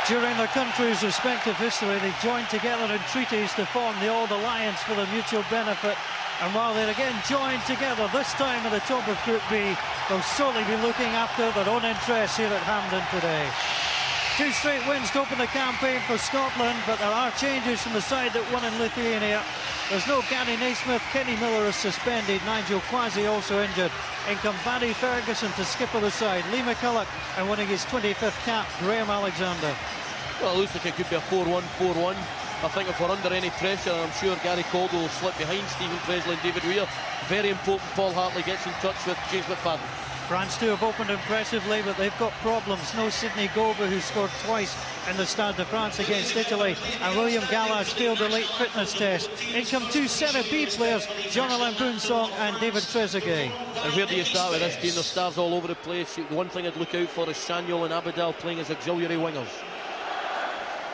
During their country's respective history, they joined together in treaties to form the Old Alliance for their mutual benefit. And while they're again joined together, this time at the top of Group B, they'll sorely be looking after their own interests here at Hampden today. 2 straight wins to open the campaign for Scotland, but there are changes from the side that won in Lithuania. There's no Gary Naismith, Kenny Miller is suspended, Nigel Quasi also injured. In come Barry Ferguson to skipper the side, Lee McCulloch, and winning his 25th cap, Graham Alexander. Well, it looks like it could be a 4-1, 4-1. I think if we're under any pressure, I'm sure Gary Caldwell will slip behind Stephen Presley and David Weir. Very important Paul Hartley gets in touch with James McFadden. France too have opened impressively, but they've got problems. No Sidney Govou, who scored twice in the Stade de France against Italy, and William Gallas failed a late fitness test. In come 2 Serie B players, Jean-Alain Boumsong and David Trezeguet. And where do you start with this team? There's stars all over the place. The one thing I'd look out for is Sanyol and Abidal playing as auxiliary wingers.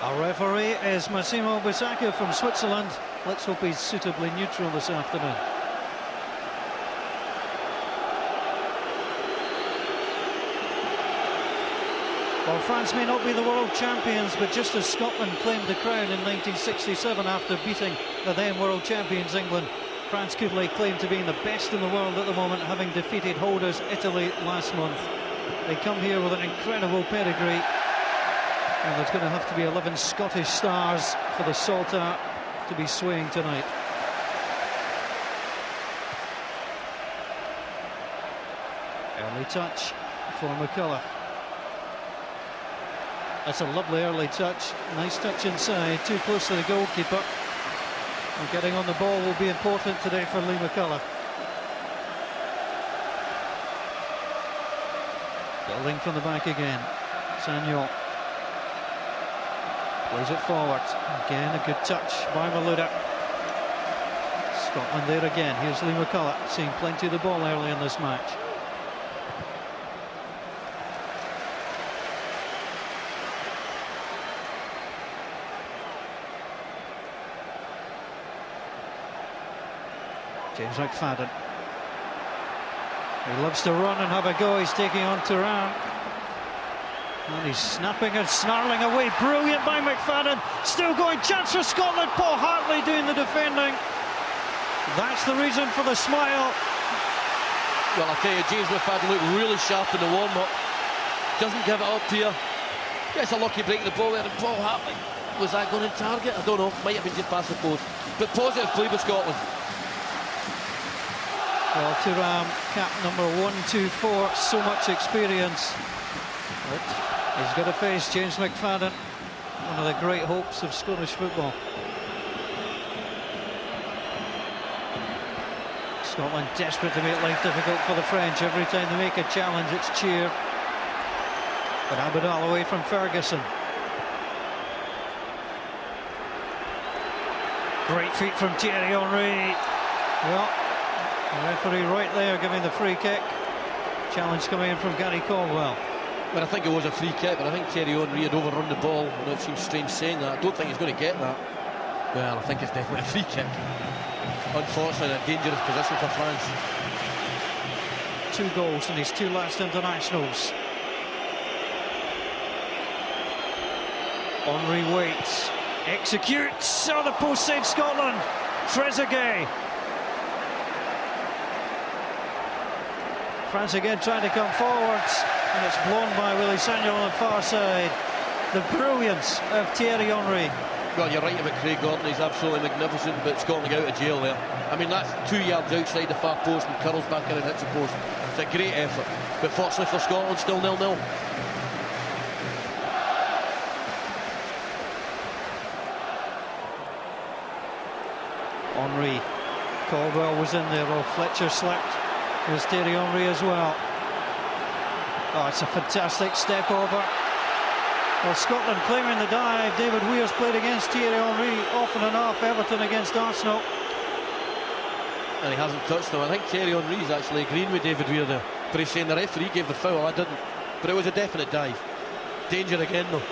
Our referee is Massimo Bisacca from Switzerland. Let's hope he's suitably neutral this afternoon. Well, France may not be the world champions, but just as Scotland claimed the crown in 1967 after beating the then world champions England, France could lay claim to being the best in the world at the moment, having defeated holders Italy last month. They come here with an incredible pedigree, and there's going to have to be 11 Scottish stars for the Saltire to be swaying tonight. Early touch for McCulloch. That's a lovely early touch. Nice touch inside, too close to the goalkeeper. And getting on the ball will be important today for Lee McCulloch. Building from the back again. Sanyol plays it forward. Again, a good touch by Malouda. Scotland there again. Here's Lee McCulloch, seeing plenty of the ball early in this match. James McFadden. He loves to run and have a go. He's taking on Thuram. And he's snapping and snarling away. Brilliant by McFadden. Still going. Chance for Scotland. Paul Hartley doing the defending. That's the reason for the smile. Well, I tell you, James McFadden looked really sharp in the warm-up. Doesn't give it up here. Gets a lucky break the ball there. And Paul Hartley, was that going in target? I don't know. Might have been just past the post. But positive play with Scotland. Well, Thuram, cap number 124, so much experience. But he's got to face James McFadden, one of the great hopes of Scottish football. Scotland desperate to make life difficult for the French. Every time they make a challenge, it's cheered. But Abidal away from Ferguson. Great feet from Thierry Henry. Well, the referee right there giving the free kick. Challenge coming in from Gary Caldwell. Well, I think it was a free kick, but I think Thierry Henry had overrun the ball. I know it seems strange saying that. I don't think he's going to get that. Well, I think it's definitely a free kick. Unfortunately, a dangerous position for France. 2 goals in his 2 last internationals. Henry waits, executes. Oh, the post save Scotland. Trezeguet. France again trying to come forwards, and it's blown by Willie Sanyol on the far side. The brilliance of Thierry Henry. Well, you're right about Craig Gordon. He's absolutely magnificent, but Scotland out of jail there. I mean, that's 2 yards outside the far post and curls back in and hits the post. It's a great effort, but fortunately for Scotland, still 0-0. Henry, Caldwell was in there, or Fletcher slipped. There's Thierry Henry as well. Oh, it's a fantastic step over. Well, Scotland claiming the dive. David Weir's played against Thierry Henry often enough. Everton against Arsenal. And he hasn't touched him. I think Thierry Henry's actually agreeing with David Weir there. But he's saying the referee gave the foul. I didn't. But it was a definite dive. Danger again, though.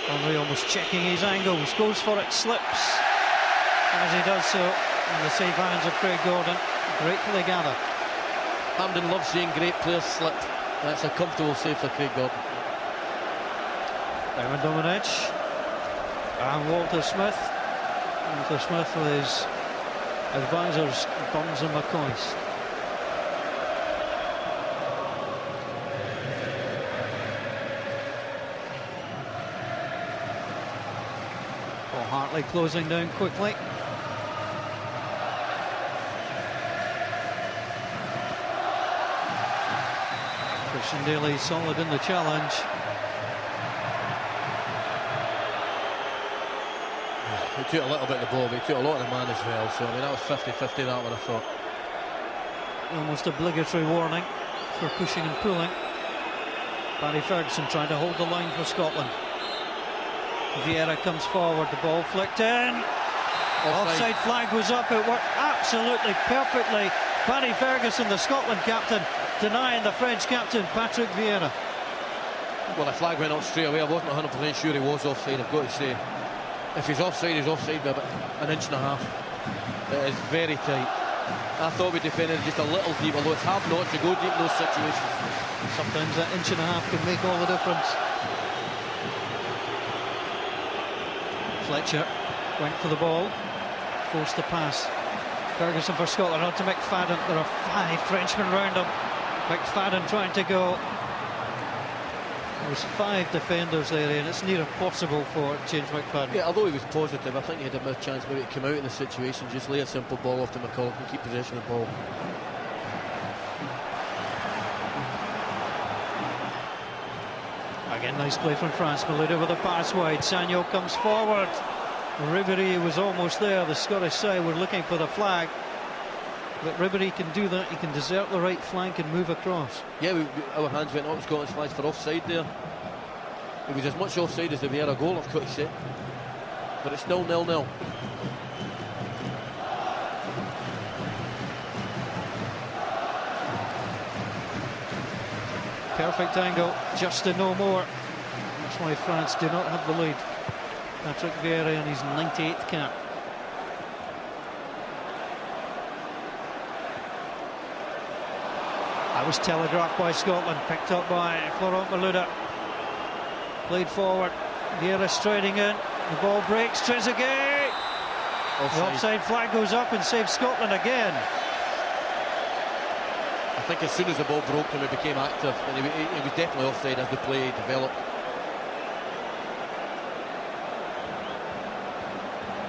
Henry almost checking his angles. Goes for it, slips. As he does so, in the safe hands of Craig Gordon, gratefully gather. Hampden loves seeing great players slip. That's a comfortable save for Craig Gordon. Simon Domenech and Walter Smith. Walter Smith with his advisors, Burns and McCoist. Paul Hartley closing down quickly. Christian Daly solid in the challenge. He took a little bit of the ball, but he took a lot of the man as well. So, I mean, that was 50-50, that one, I thought. Almost obligatory warning for pushing and pulling. Barry Ferguson trying to hold the line for Scotland. Vieira comes forward, the ball flicked in. Offside flag was up, it worked absolutely perfectly. Barry Ferguson, the Scotland captain, denying the French captain, Patrick Vieira. Well, the flag went up straight away. I wasn't 100% sure he was offside, I've got to say. If he's offside, he's offside by about an inch and a half. It is very tight. I thought we defended just a little deep, although it's hard not to go deep in those situations. Sometimes that inch and a half can make all the difference. Fletcher went for the ball, forced the pass. Ferguson for Scotland on to McFadden. There are 5 Frenchmen round him. McFadden trying to go. There's 5 defenders there, and it's near impossible for James McFadden. Yeah, although he was positive, I think he had a chance maybe to come out in the situation, just lay a simple ball off to McCulloch and keep possession of the ball. Again, nice play from France. Malouda with a pass wide. Sagno comes forward. Ribéry was almost there. The Scottish side were looking for the flag, but Ribéry can do that. He can desert the right flank and move across. Yeah, our hands went up Scotland's flags for offside there. It was as much offside as the Vieira goal, I've got to say. But it's still 0-0. Perfect angle, just to no more. That's why France do not have the lead. Patrick Vieira in his 98th cap. That was telegraphed by Scotland, picked up by Florent Malouda. Played forward, Vieira striding in, the ball breaks, Trezeguet! The offside flag goes up and saves Scotland again. I think as soon as the ball broke him, he became active, and he was definitely offside as the play developed.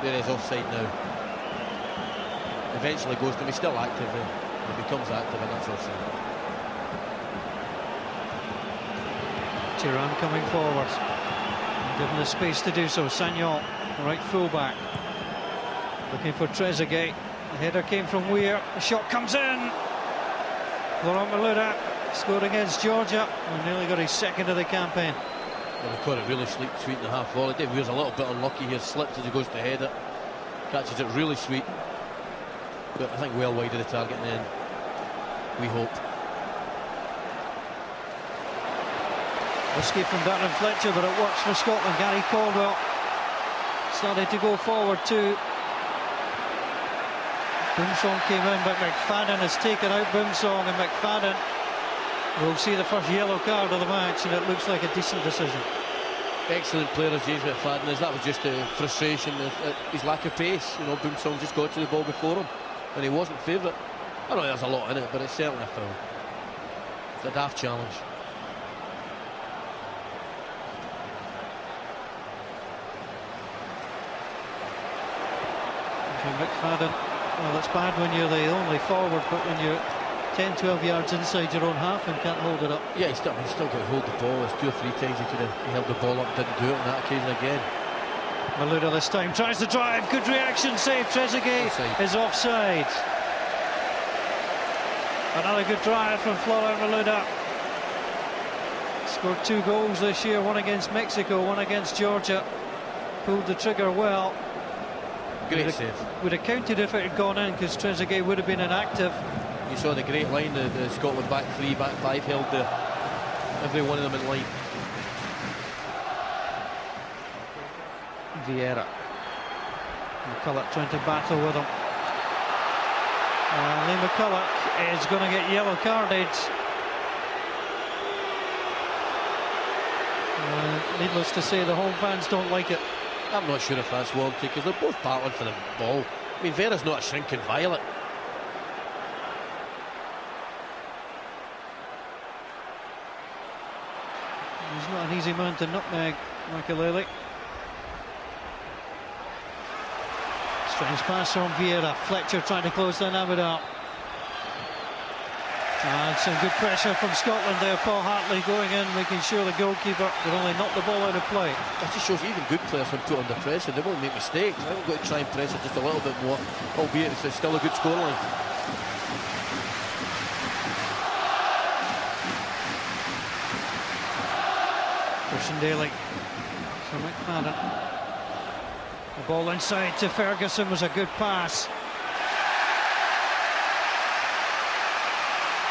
There is offside now. Eventually goes to him, he's still active then. He becomes active, and that's offside. Thuram coming forward, given the space to do so. Sagnon, right fullback, looking for Trezeguet. The header came from Weir, the shot comes in. Florent Malouda scored against Georgia and nearly got his second of the campaign. Well, he caught it really sweet in the half volley. Dave Weir's a little bit unlucky here, slips as he goes to head it, catches it really sweet, but I think well wide of the target in the end, we hope. Risky from Darren Fletcher, but it works for Scotland. Gary Caldwell started to go forward too. Boumsong came in, but McFadden has taken out Boumsong, and McFadden will see the first yellow card of the match, and it looks like a decent decision. Excellent player as James McFadden is. That was just a frustration, his lack of pace. You know, Boumsong just got to the ball before him, and he wasn't favourite. I don't know there's a lot in it, but it's certainly a foul. It's a daft challenge. McFadden, well, it's bad when you're the only forward, but when you're 10-12 yards inside your own half and can't hold it up. Yeah, he's still got to hold the ball. There's 2 or 3 times he could have held the ball up, didn't do it on that occasion again. Malouda this time tries to drive, good reaction, save. Trezeguet is offside. Another good drive from Florent Malouda. Scored 2 goals this year, one against Mexico, one against Georgia. Pulled the trigger well. Great save. Would have counted if it had gone in, because Trezeguet would have been inactive. You saw the great line, the Scotland back 3, back 5 held there. Every one of them in line. Vieira. McCulloch trying to battle with him. Lee McCulloch is going to get yellow carded. Needless to say, the home fans don't like it. I'm not sure if that's warranted because they're both battling for the ball. I mean, Vera's not a shrinking violet. He's not an easy man to nutmeg, Makelele. Strange pass from Vieira. Fletcher trying to close down Abidal. And some good pressure from Scotland there. Paul Hartley going in, making sure the goalkeeper would only knock the ball out of play. That just shows even good players when put under pressure, they won't make mistakes. They've got to try and press it just a little bit more, albeit it's still a good scoreline. Christian Daly for McFadden. The ball inside to Ferguson was a good pass.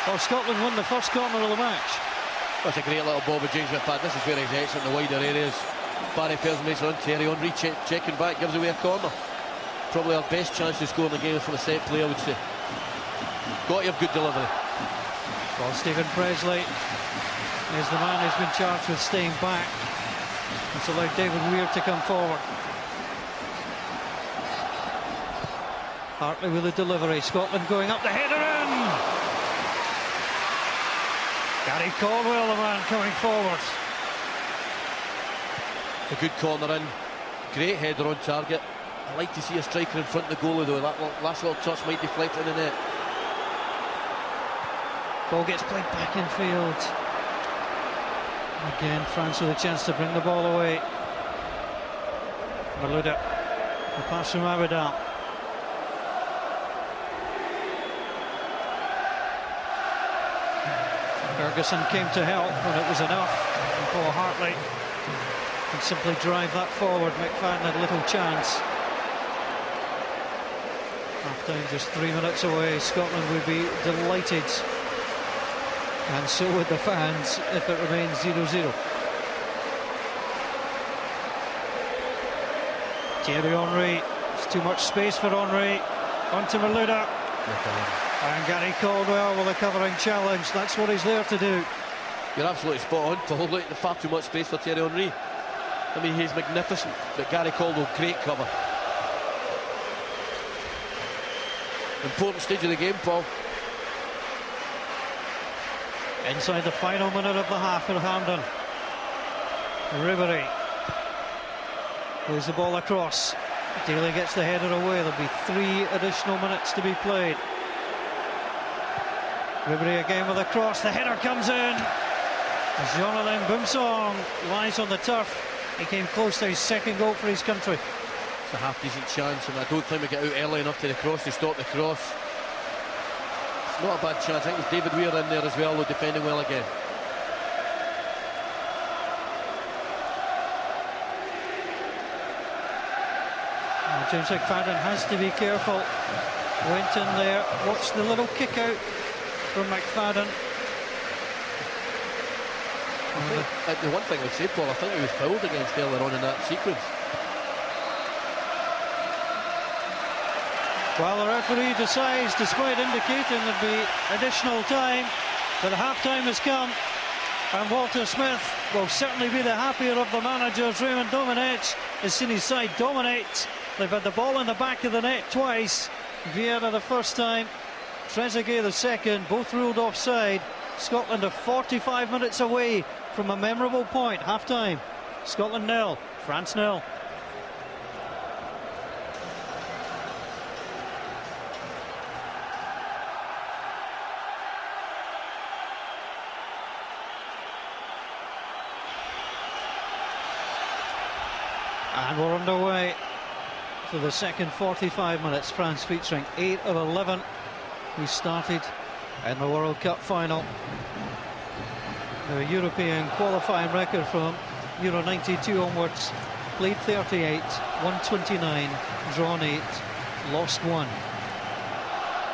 Well, Scotland won the first corner of the match. That's a great little ball with James McFadden. This is where he's excellent in the wider areas. Barry Fells makes a run, Thierry Henry checking back, gives away a corner. Probably our best chance to score in the game from a set play, I would say. Got to have good delivery. Well, Stephen Presley is the man who's been charged with staying back. It's allowed David Weir to come forward. Hartley with the delivery. Scotland going up, the header in! Gary Caldwell, the man coming forward. A good corner in. Great header on target. I like to see a striker in front of the goalie though. That last little touch might deflect in the net. Ball gets played back in field. Again, France with a chance to bring the ball away. Malouda. The pass from Abidal. Ferguson came to help, and it was enough. And Paul Hartley can simply drive that forward. McFadden had little chance. Half-time just 3 minutes away. Scotland would be delighted, and so would the fans if it remains 0-0. Thierry Henry, it's too much space for Henry. On to Malouda. And Gary Caldwell with a covering challenge. That's what he's there to do. You're absolutely spot on, Paul. Look, far too much space for Thierry Henry. I mean, he's magnificent, but Gary Caldwell, great cover. Important stage of the game, Paul. Inside the final minute of the half at Hampden. Ribery plays the ball across. Daly gets the header away. There'll be 3 additional minutes to be played. Ribery again with a cross. The header comes in. Jonathan Boumsong lies on the turf. He came close to his second goal for his country. It's a half-decent chance, and I don't think we get out early enough to the cross to stop the cross. It's not a bad chance. I think there's David Weir in there as well, though, defending well again. James McFadden has to be careful. Went in there. Watch the little kick out from McFadden. The one thing I would say, Paul, I think he was fouled against earlier on in that sequence. Well, the referee decides, despite indicating there'd be additional time, that half-time has come, and Walter Smith will certainly be the happier of the managers. Raymond Domenech has seen his side dominate. They've had the ball in the back of the net twice. Vieira the first time, Trezeguet the second, both ruled offside. Scotland are 45 minutes away from a memorable point. Half-time, Scotland 0, France 0. And we're underway for the second 45 minutes. France featuring 8 of 11 who started in the World Cup final. Their European qualifying record from Euro 92 onwards: played 38, won 29, drawn 8, lost 1.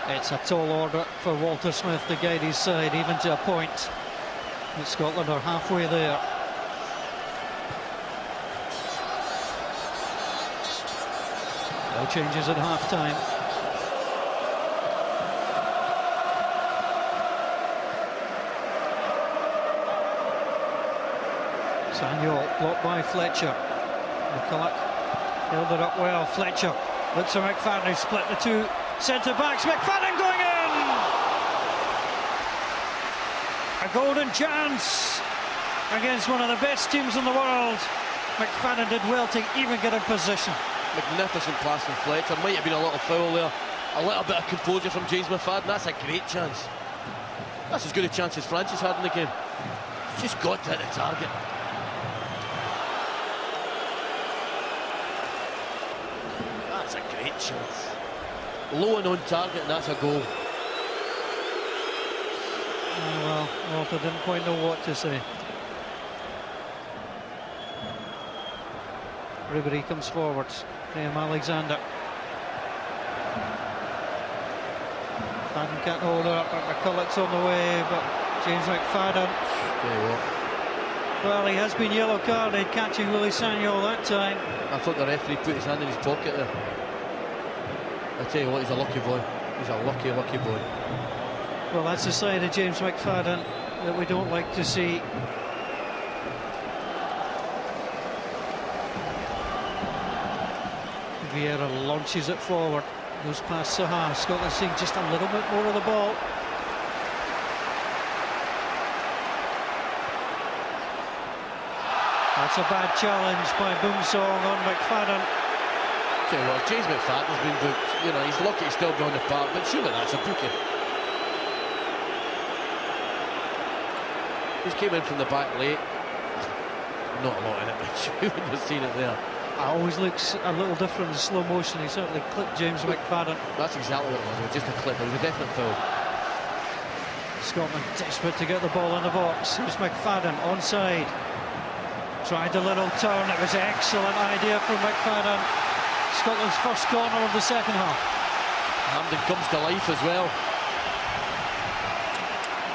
It's a tall order for Walter Smith to guide his side even to a point. But Scotland are halfway there. No changes at half-time. Samuel blocked by Fletcher. McCulloch held it up well. Fletcher looks for McFadden, split the two centre backs. McFadden going in! A golden chance against one of the best teams in the world. McFadden did well to even get in position. Magnificent pass from Fletcher. Might have been a little foul there. A little bit of composure from James McFadden. That's a great chance. That's as good a chance as Francis had in the game. He's just got to hit the target. That's a great chance. Low and on target, and that's a goal. Oh, well, Walter didn't quite know what to say. Ribery comes forwards. Graham Alexander. McFadden can't hold her up, but McCulloch's on the way, but James McFadden. Tell you what. Well, he has been yellow carded, catching Willie Sagnol that time. I thought the referee put his hand in his pocket there. I tell you what, he's a lucky boy. He's a lucky, lucky boy. Well, that's the side of James McFadden that we don't like to see. Vieira launches it forward, goes past Saha. Scotland seeing just a little bit more of the ball. That's a bad challenge by Boomsong on McFadden. Tell you what, James McFadden's been booked. You know, he's lucky he's still been on the park, but surely that's a booking. He's came in from the back late. Not a lot in it, but you wouldn't have seen it there. It always looks a little different in slow motion. He certainly clipped James McFadden. That's exactly what it was just a clip. It was a definite foul. Scotland desperate to get the ball in the box. Here's McFadden onside. Tried a little turn. It was an excellent idea from McFadden. Scotland's first corner of the second half. Hampden comes to life as well.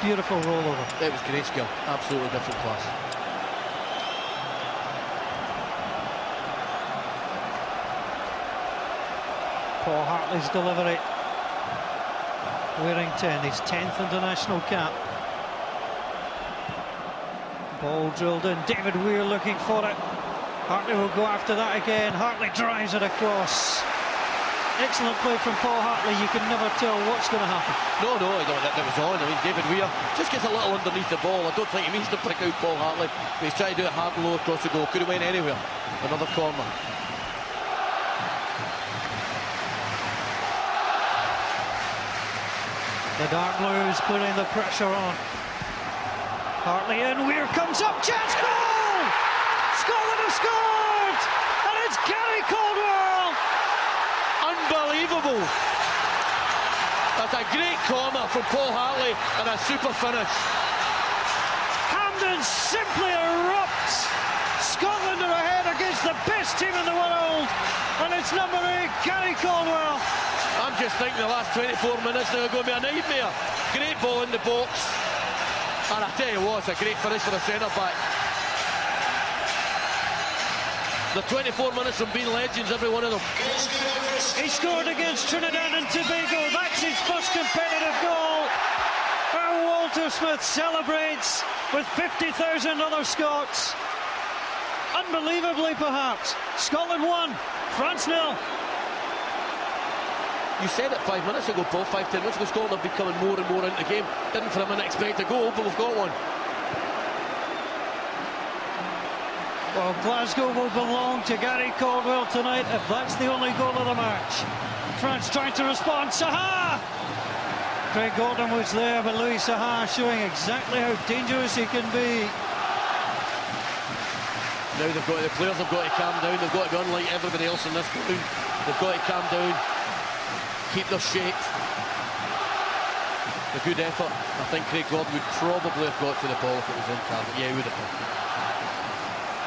Beautiful rollover. It was great skill. Absolutely different class. Paul Hartley's delivery. Wearing 10, his 10th international cap. Ball drilled in. David Weir looking for it. Hartley will go after that again. Hartley drives it across. Excellent play from Paul Hartley. You can never tell what's going to happen. No, I don't think that was on. I mean, David Weir just gets a little underneath the ball. I don't think he means to pick out Paul Hartley, but he's trying to do it hard and low across the goal. Could have went anywhere. Another corner. The Dark Blues putting the pressure on. Hartley in, Weir comes up, chance, goal! Scotland have scored! And it's Gary Caldwell! Unbelievable! That's a great corner from Paul Hartley and a super finish. Hampden simply erupts! Scotland are ahead against the best team in the world! And it's number 8, Gary Caldwell. I'm just thinking the last 24 minutes now are going to be a nightmare. Great ball in the box. And I tell you what, it's a great finish for the centre-back. The 24 minutes from being legends, every one of them. He scored against Trinidad and Tobago. That's his first competitive goal. And Walter Smith celebrates with 50,000 other Scots. Unbelievably, perhaps. Scotland 1, France 0. You said it 5 minutes ago, Paul, 5-10 minutes ago, Scotland have been coming more and more into the game. Didn't for a minute expect a goal, but we've got one. Well, Glasgow will belong to Gary Caldwell tonight if that's the only goal of the match. France trying to respond. Saha! Craig Gordon was there, but Louis Saha showing exactly how dangerous he can be. Now the players have got to calm down. They've got to be unlike everybody else in this ground. They've got to calm down, keep their shape. A good effort. I think Craig Gordon would probably have got to the ball if it was in target. Yeah, he would have been.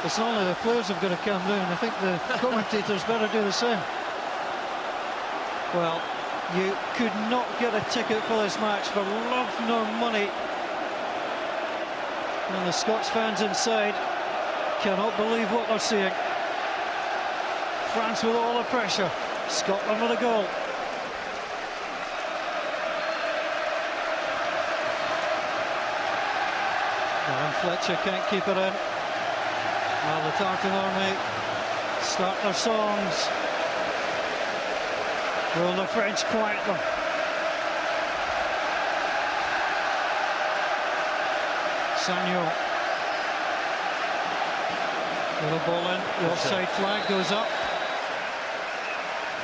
It's not only the players have got to calm down, I think the commentators better do the same. Well, you could not get a ticket for this match for love nor money. And the Scots fans inside cannot believe what they're seeing. France with all the pressure, Scotland with a goal. Darren Fletcher can't keep it in. Well, the Tartan Army start their songs. Will the French quiet them? Sagnol. Little ball in, the offside flag goes up.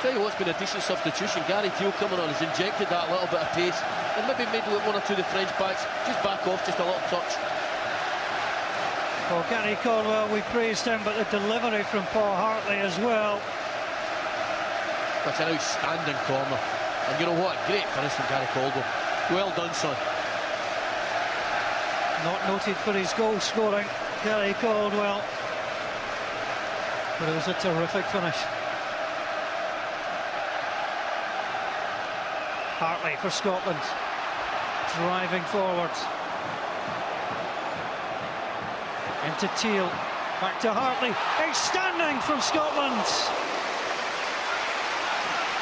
Tell you what's been a decent substitution. Gary Teal coming on has injected that little bit of pace and maybe made one or two of the French backs just back off just a little touch. Well, Gary Caldwell, we praised him, but the delivery from Paul Hartley as well. That's an outstanding corner. And you know what? Great finish from Gary Caldwell. Well done, son. Not noted for his goal scoring, Gary Caldwell. But it was a terrific finish. Hartley for Scotland, driving forward. Into Teal, back to Hartley, outstanding from Scotland.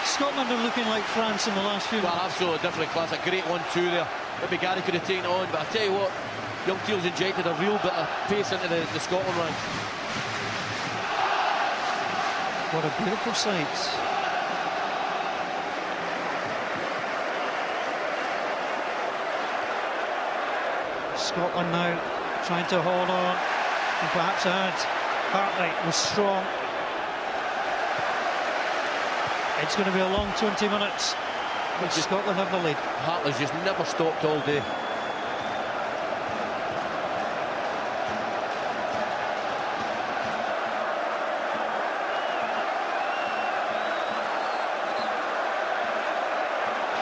Scotland are looking like France in the last few minutes. Well, absolutely different class, a great 1-2 there. Maybe Gary could have taken it on, but I tell you what, young Teal's injected a real bit of pace into the Scotland ranks. What a beautiful sight. Scotland now trying to hold on and perhaps add. Hartley was strong. It's going to be a long 20 minutes, but Scotland have the lead. Hartley's just never stopped all day.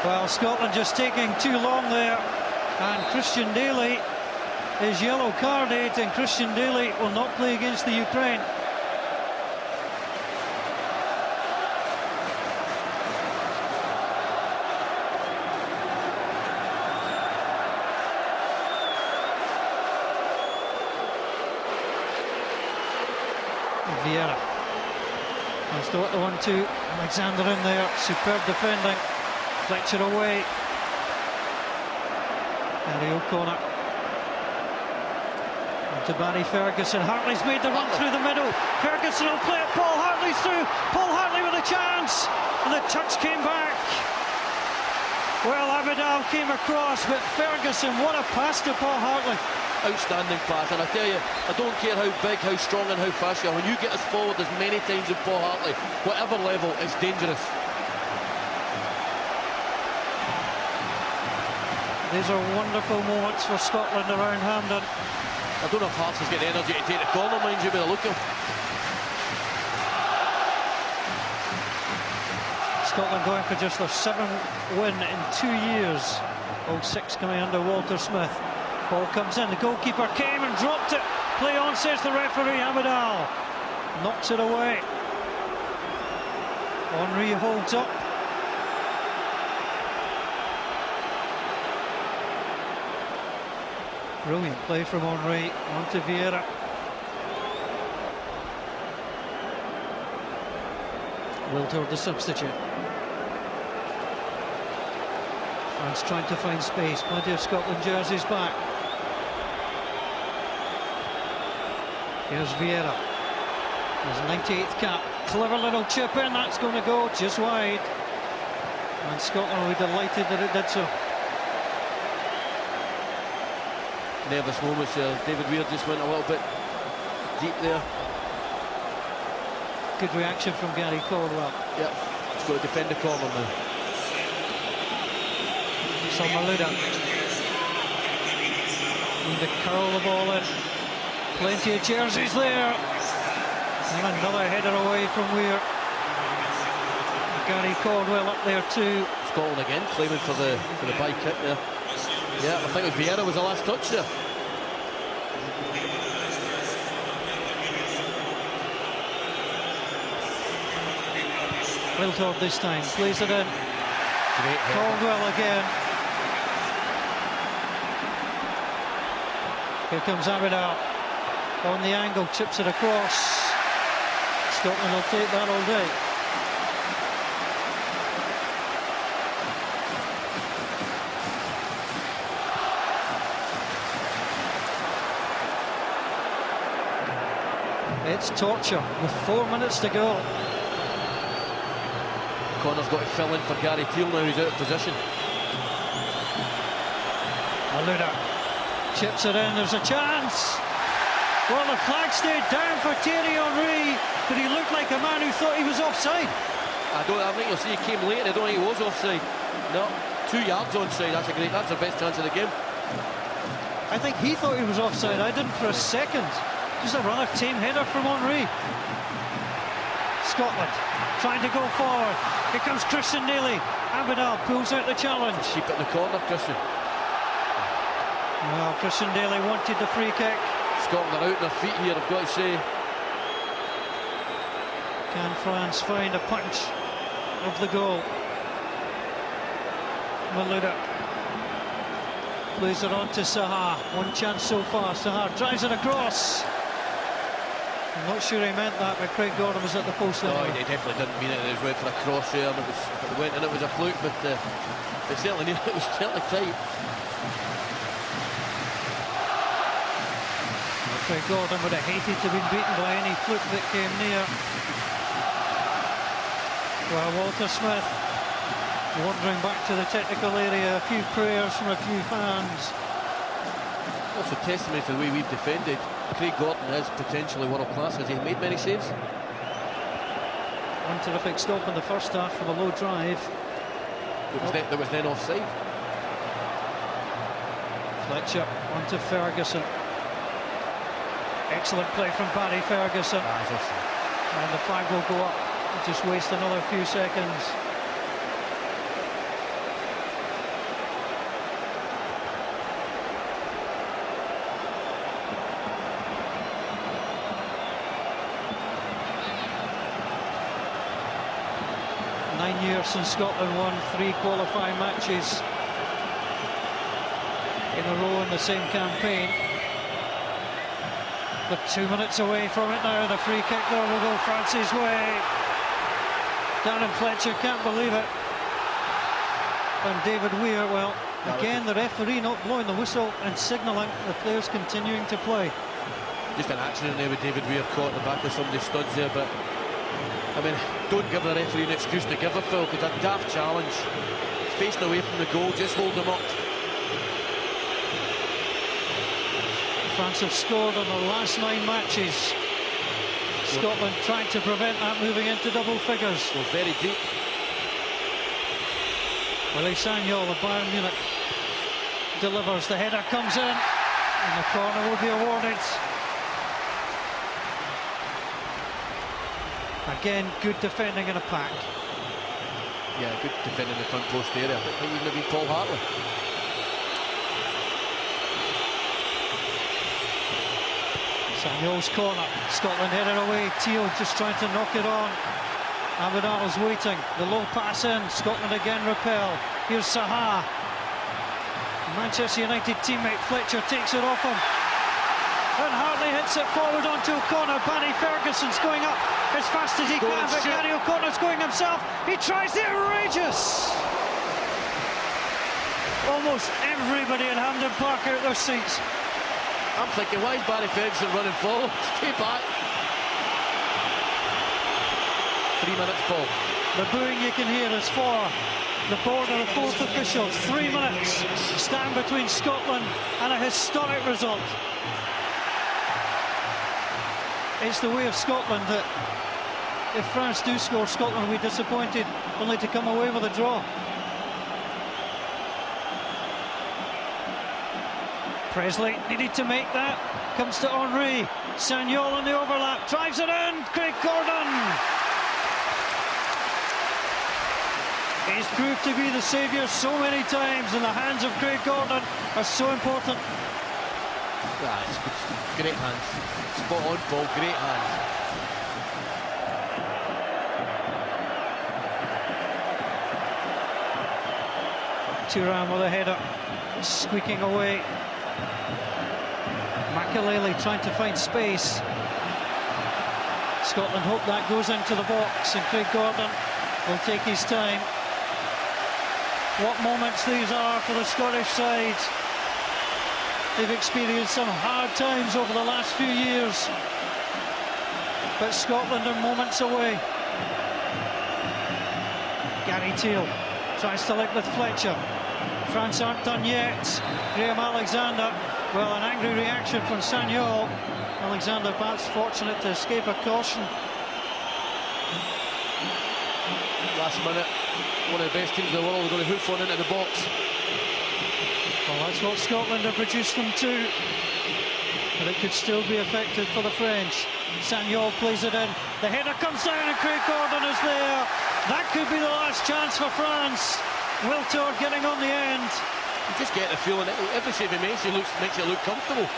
Well, Scotland just taking too long there, and Christian Daly is yellow carded, and Christian Daly will not play against the Ukraine. Vieira has got the 1-2. Alexander in there, superb defending. Fletcher away. Gary O'Connor. On to Barry Ferguson. Hartley's made the run through the middle. Ferguson will play it. Paul Hartley through. Paul Hartley with a chance. And the touch came back. Well, Abidal came across, but Ferguson, what a pass to Paul Hartley. Outstanding pass, and I tell you, I don't care how big, how strong and how fast you are. When you get us forward as many times as Paul Hartley, whatever level, it's dangerous. These are wonderful moments for Scotland around Hampden. I don't know if Hearts has got the energy to take the corner, mind you, by the look of him. Scotland going for just their 7th win in 2 years. 06 coming under Walter Smith. Ball comes in, the goalkeeper came and dropped it. Play on, says the referee. Abidal knocks it away. Henry holds up. Brilliant play from Henry, on to Vieira. Wiltord the substitute. France trying to find space, plenty of Scotland jerseys back. Here's Vieira, his 98th cap. Clever little chip in, that's going to go just wide. And Scotland will be delighted that it did so. Nervous moments there. David Weir just went a little bit deep there. Good reaction from Gary Caldwell. Yeah, he's got to defend the corner now. Maluda. Need to curl the ball in. Plenty of jerseys there. And another header away from Weir. Gary Caldwell up there too. Scotland again claiming for the bye kick there. Yeah, I think it was Vieira was the last touch there. Wiltord this time, plays it in. Caldwell again. Here comes Abidal. On the angle, chips it across. Scotland will take that all day. It's torture with 4 minutes to go. Connor's got to fill in for Gary Teal now, he's out of position. Malouda chips it in, there's a chance. Well, the flag stayed down for Thierry Henry, but he looked like a man who thought he was offside. I think you'll see he came late, I don't think he was offside. No, 2 yards onside, that's the best chance of the game. I think he thought he was offside, I didn't for a second. Just a rather tame header from Henry. Scotland trying to go forward. Here comes Christian Daly. Abidal pulls out the challenge. Keep it in the corner, Christian. Well, Christian Daly wanted the free kick. Scotland are out on their feet here, I've got to say. Can France find a punch of the goal? Malouda plays it on to Saha. One chance so far. Saha drives it across. I'm not sure he meant that, but Craig Gordon was at the post. No, he definitely didn't mean it. He went for a cross there, and if it went in, it was a fluke, but it certainly knew it was certainly tight. Craig Gordon would have hated to have been beaten by any fluke that came near. Well, Walter Smith wandering back to the technical area, a few prayers from a few fans. Also testimony to the way we've defended. Craig Gordon is potentially world class. Has he made many saves? One terrific stop in the first half from a low drive. There was then offside. Fletcher onto Ferguson. Excellent play from Barry Ferguson. And the flag will go up. Just waste another few seconds. Since Scotland won 3 qualifying matches in a row in the same campaign. But 2 minutes away from it now. The free kick there will go France's way. Darren Fletcher can't believe it. And David Weir, well, again the referee not blowing the whistle and signalling the players continuing to play. Just an accident there with David Weir caught in the back of somebody's studs there, but I mean, don't give the referee an excuse to give a foul, because a daft challenge. Facing away from the goal, just hold them up. France have scored on the last 9 matches. Scotland trying to prevent that moving into double figures. Well, very deep. Willy Sagnol of Bayern Munich delivers. The header comes in, and the corner will be awarded. Again, good defending in a pack. Yeah, good defending the front post area. I think even maybe Paul Hartley. Sagnol's corner. Scotland headed away. Teal just trying to knock it on. Abidal's waiting. The low pass in. Scotland again repel. Here's Saha. Manchester United teammate Fletcher takes it off him. And Hartley hits it forward onto O'Connor. Barry Ferguson's going up as fast as he can, but Gary O'Connor's going himself. He tries the outrageous. Almost everybody in Hampden Park out their seats. I'm thinking, why is Barry Ferguson running forward? Stay back. 3 minutes, Paul. The booing you can hear is for the board and the 4th official. 3 minutes stand between Scotland and a historic result. It's the way of Scotland that if France do score, Scotland will be disappointed only to come away with a draw. Presley needed to make that. Comes to Henry. Sagnol on the overlap. Drives it in. Craig Gordon. He's proved to be the saviour so many times, and the hands of Craig Gordon are so important. Ah, it's good. Great hands. Spot on, Paul. Great hands. Thuram with a header, squeaking away. Makelele trying to find space. Scotland hope that goes into the box, and Craig Gordon will take his time. What moments these are for the Scottish side. They've experienced some hard times over the last few years. but Scotland are moments away. Gary Teal tries to link with Fletcher. France aren't done yet. Graham Alexander, well, an angry reaction from Sagnol. Alexander perhaps fortunate to escape a caution. Last minute, one of the best teams in the world, we're going to hoof one into the box. Well, that's what Scotland have reduced them to. But it could still be effective for the French. Sagnol plays it in. The header comes down and Craig Gordon is there. That could be the last chance for France. Wiltord getting on the end. You just get the feeling that every save he makes it look comfortable.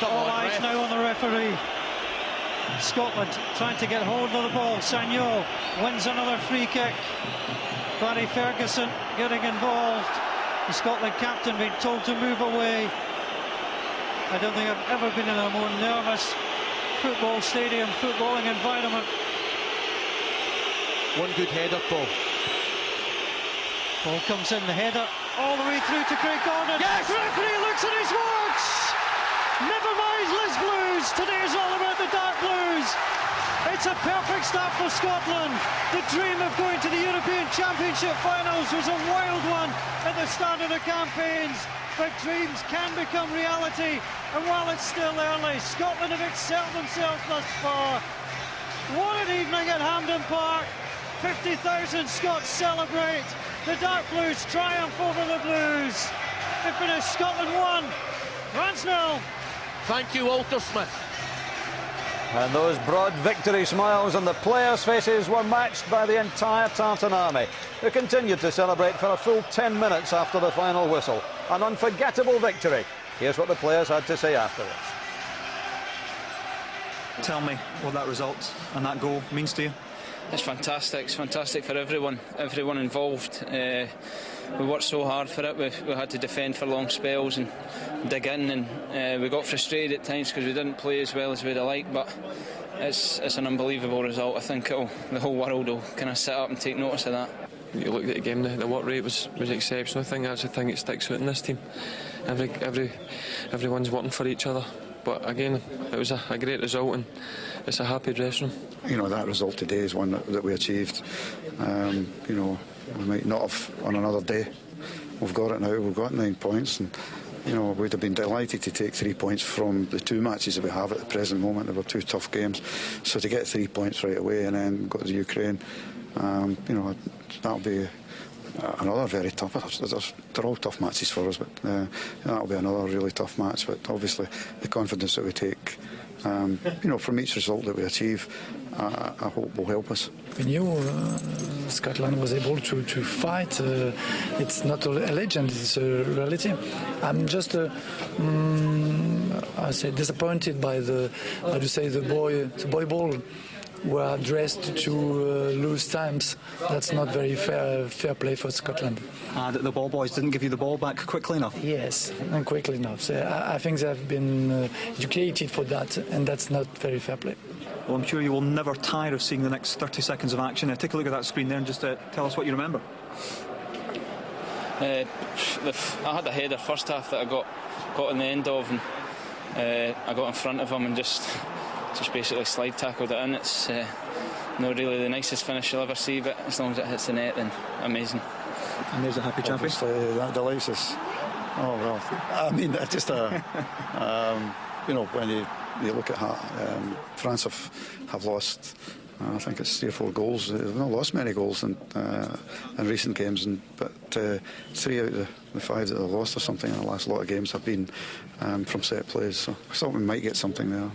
All eyes now on the referee. Scotland trying to get hold of the ball. Sagnol wins another free kick. Barry Ferguson getting involved. The Scotland captain being told to move away. I don't think I've ever been in a more nervous football stadium, footballing environment. One good header, Paul. Ball comes in, the header all the way through to Craig Gordon. Yes! The referee looks at his watch. Never mind Les Blues. Today is all about the Dark Blues. It's a perfect start for Scotland. The dream of going to the European Championship finals was a wild one at the start of the campaigns, but dreams can become reality. And while it's still early, Scotland have excelled themselves thus far. What an evening at Hampden Park. 50,000 Scots celebrate. The Dark Blues triumph over the Blues. They finish Scotland 1, France 0. Thank you, Walter Smith. And those broad victory smiles on the players' faces were matched by the entire Tartan army, who continued to celebrate for a full 10 minutes after the final whistle. An unforgettable victory. Here's what the players had to say afterwards. Tell me what that result and that goal means to you. It's fantastic. It's fantastic for everyone involved. We worked so hard for it. We had to defend for long spells and dig in, and we got frustrated at times because we didn't play as well as we'd have liked. But it's an unbelievable result. I think the whole world will kind of sit up and take notice of that. You look at the game, the work rate was exceptional. I think that's the thing that sticks out in this team. Everyone's working for each other. But again, it was a great result, and it's a happy dressing room. You know, that result today is one that we achieved. You know, we might not have on another day. We've got it now. We've got 9 points, and you know, we'd have been delighted to take 3 points from the 2 matches that we have at the present moment. They were 2 tough games, so to get 3 points right away and then go to the Ukraine, you know, that'll be another very tough. They're all tough matches for us, but that'll be another really tough match. But obviously, the confidence that we take, you know, from each result that we achieve, I hope will help us. We knew Scotland was able to fight. It's not a legend; it's a reality. I'm just, I say, disappointed by the boy ball. Were dressed to lose times. That's not very fair play for Scotland. The ball boys didn't give you the ball back quickly enough? Yes, and quickly enough. So I think they've been educated for that, and that's not very fair play. Well, I'm sure you will never tire of seeing the next 30 seconds of action. Now, take a look at that screen there and just tell us what you remember. I had a header first half that I got in the end of, and I got in front of him and just basically slide tackled it in. It's not really the nicest finish you'll ever see, but as long as it hits the net, then amazing. And there's a happy champion. Obviously, that delights us. Oh well, I mean, just you know, when you look at how France have lost, I think it's 3 or 4 goals. They've not lost many goals in recent games, but 3 out of the 5 that they've lost or something in the last lot of games have been from set plays. So I thought we might get something there.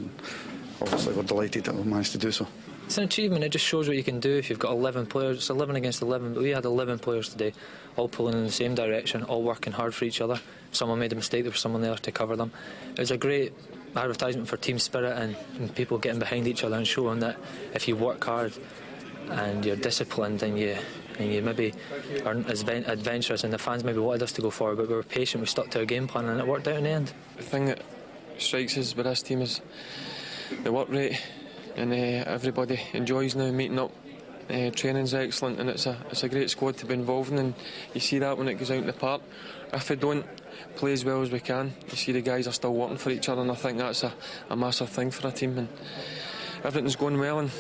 Obviously, we're delighted that we managed to do so. It's an achievement. It just shows what you can do if you've got 11 players. It's 11 against 11, but we had 11 players today, all pulling in the same direction, all working hard for each other. If someone made a mistake, there was someone there to cover them. It was a great advertisement for team spirit and people getting behind each other and showing that if you work hard and you're disciplined and you maybe aren't as adventurous, and the fans maybe wanted us to go forward, but we were patient, we stuck to our game plan, and it worked out in the end. The thing that strikes us with this team is the work rate, and everybody enjoys now meeting up. Training's excellent, and it's a great squad to be involved in, and you see that when it goes out in the park. If we don't, play as well as we can. You see the guys are still working for each other, and I think that's a massive thing for a team, and everything's going well, and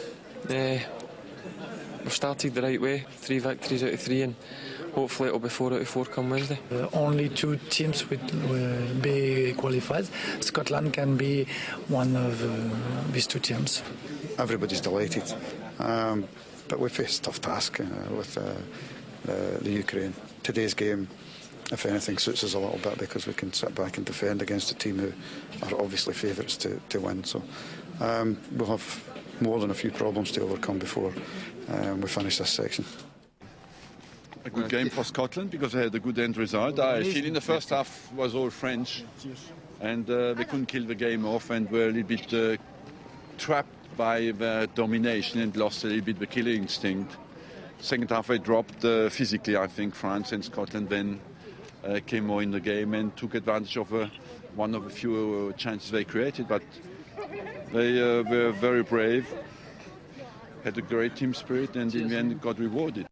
we've started the right way, 3 victories out of 3, and hopefully it'll be 4 out of 4 come Wednesday. Only 2 teams will be qualified. Scotland can be one of these 2 teams. Everybody's delighted, but we face a tough task with the Ukraine. Today's game, if anything, suits us a little bit because we can sit back and defend against a team who are obviously favourites to win. So we'll have more than a few problems to overcome before we finish this section. A good game for Scotland because they had a good end result. I feel in the first half was all French, and they couldn't kill the game off and were a little bit trapped by the domination and lost a little bit the killing instinct. Second half they dropped physically. I think France and Scotland then came more in the game and took advantage of one of the few chances they created, but they were very brave, had a great team spirit, and in the end got rewarded.